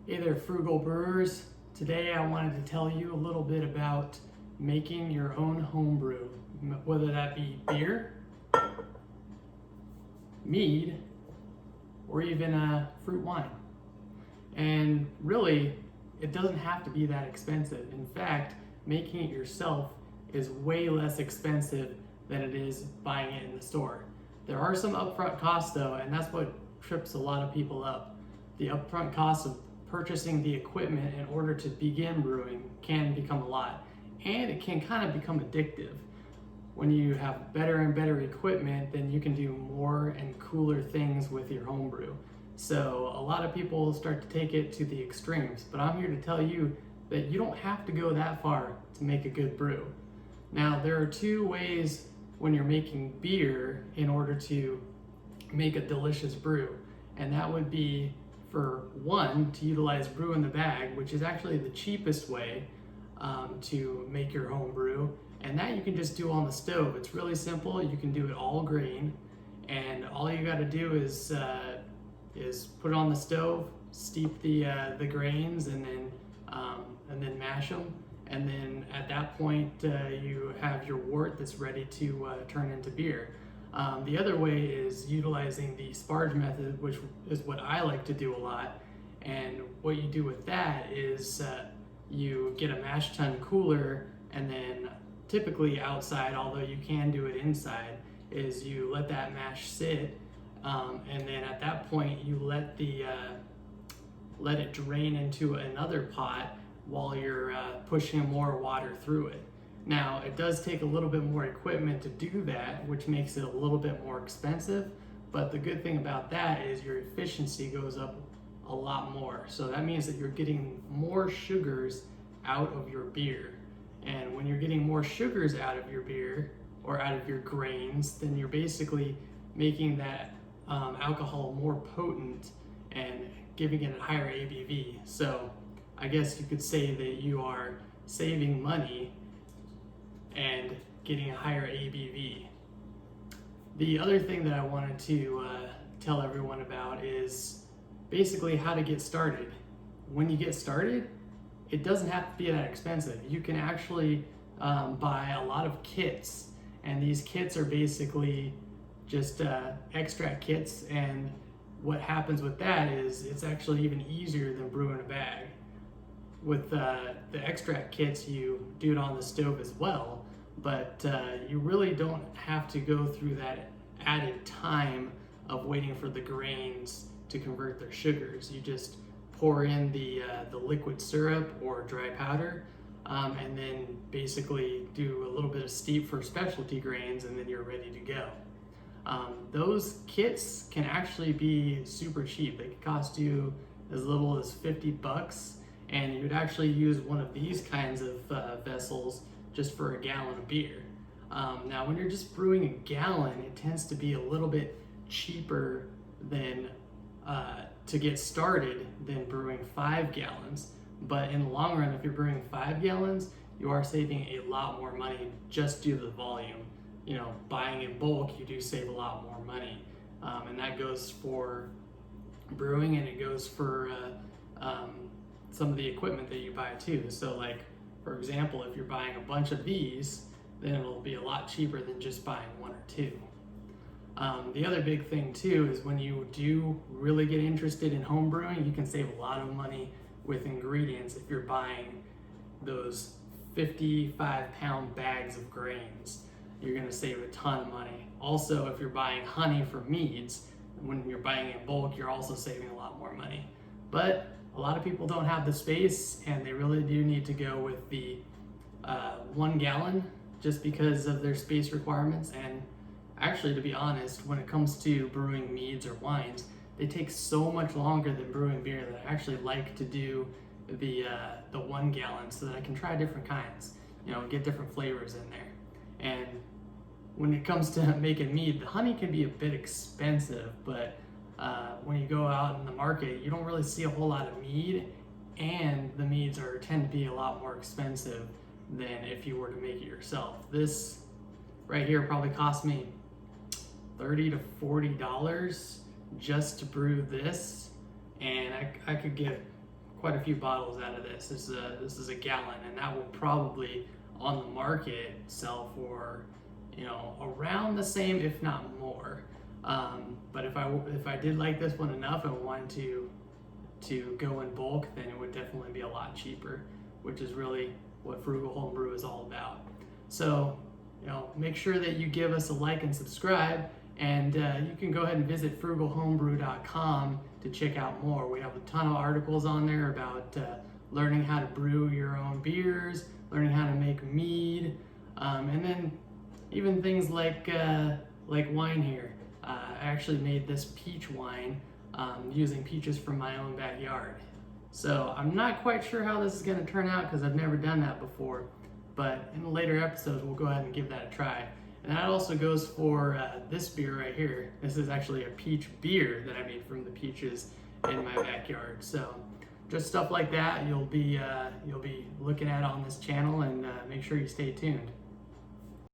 Hey there, frugal brewers. Today I wanted to tell you a little bit about making your own homebrew, whether that be beer, mead, or even a fruit wine. And really, it doesn't have to be that expensive. In fact, making it yourself is way less expensive than it is buying it in the store. There are some upfront costs though, and that's what trips a lot of people up. The upfront cost of purchasing the equipment in order to begin brewing can become a lot, and it can kind of become addictive. When you have better and better equipment, then you can do more and cooler things with your homebrew. So a lot of people start to take it to the extremes, but I'm here to tell you that you don't have to go that far to make a good brew. Now, there are two ways when you're making beer in order to make a delicious brew, and that would be, for one, to utilize brew in the bag, which is actually the cheapest way to make your home brew, and that you can just do on the stove. It's really simple. You can do it all grain, and all you got to do is put it on the stove, steep the grains, and then mash them. And then at that point, you have your wort that's ready to turn into beer. The other way is utilizing the sparge method, which is what I like to do a lot. And what you do with that is you get a mash tun cooler, and then typically outside, although you can do it inside, is you let that mash sit, and then at that point you let it drain into another pot while you're pushing more water through it. Now, it does take a little bit more equipment to do that, which makes it a little bit more expensive, but the good thing about that is your efficiency goes up a lot more. So that means that you're getting more sugars out of your beer. And when you're getting more sugars out of your beer, or out of your grains, then you're basically making that alcohol more potent and giving it a higher ABV. So I guess you could say that you are saving money and getting a higher ABV. The other thing that I wanted to tell everyone about is basically how to get started. When you get started, it doesn't have to be that expensive. You can actually buy a lot of kits, and these kits are basically just extract kits, and what happens with that is it's actually even easier than brewing a bag. With the extract kits, you do it on the stove as well, but you really don't have to go through that added time of waiting for the grains to convert their sugars. You just pour in the liquid syrup or dry powder, and then basically do a little bit of steep for specialty grains, and then you're ready to go. Those kits can actually be super cheap. They can cost you as little as $50, and you would actually use one of these kinds of vessels just for a gallon of beer. Now, when you're just brewing a gallon, it tends to be a little bit cheaper than to get started than brewing 5 gallons. But in the long run, if you're brewing 5 gallons, you are saving a lot more money just due to the volume. You know, buying in bulk, you do save a lot more money. And that goes for brewing, and it goes for some of the equipment that you buy too. So like, for example, if you're buying a bunch of these, then it'll be a lot cheaper than just buying one or two. The other big thing too is when you do really get interested in home brewing, you can save a lot of money with ingredients if you're buying those 55-pound bags of grains. You're gonna save a ton of money. Also, if you're buying honey for meads, when you're buying in bulk, you're also saving a lot more money. But a lot of people don't have the space, and they really do need to go with the 1 gallon just because of their space requirements. And actually, to be honest, when it comes to brewing meads or wines, they take so much longer than brewing beer that I actually like to do the 1 gallon so that I can try different kinds, get different flavors in there. And when it comes to making mead, the honey can be a bit expensive, but when you go out in the market, you don't really see a whole lot of mead, and the meads tend to be a lot more expensive than if you were to make it yourself. This right here probably cost me $30 to $40 just to brew this, and I could get quite a few bottles out of this. This is a gallon, and that will probably on the market sell for, you know, around the same, if not more. But if I did like this one enough and wanted to go in bulk, then it would definitely be a lot cheaper, which is really what Frugal Homebrew is all about. So, you know, make sure that you give us a like and subscribe, and you can go ahead and visit frugalhomebrew.com to check out more. We have a ton of articles on there about learning how to brew your own beers, learning how to make mead, and then even things like wine here. I actually made this peach wine using peaches from my own backyard. So I'm not quite sure how this is going to turn out because I've never done that before, but in the later episodes we'll go ahead and give that a try. And that also goes for this beer right here. This is actually a peach beer that I made from the peaches in my backyard. So just stuff like that you'll be looking at on this channel, and make sure you stay tuned.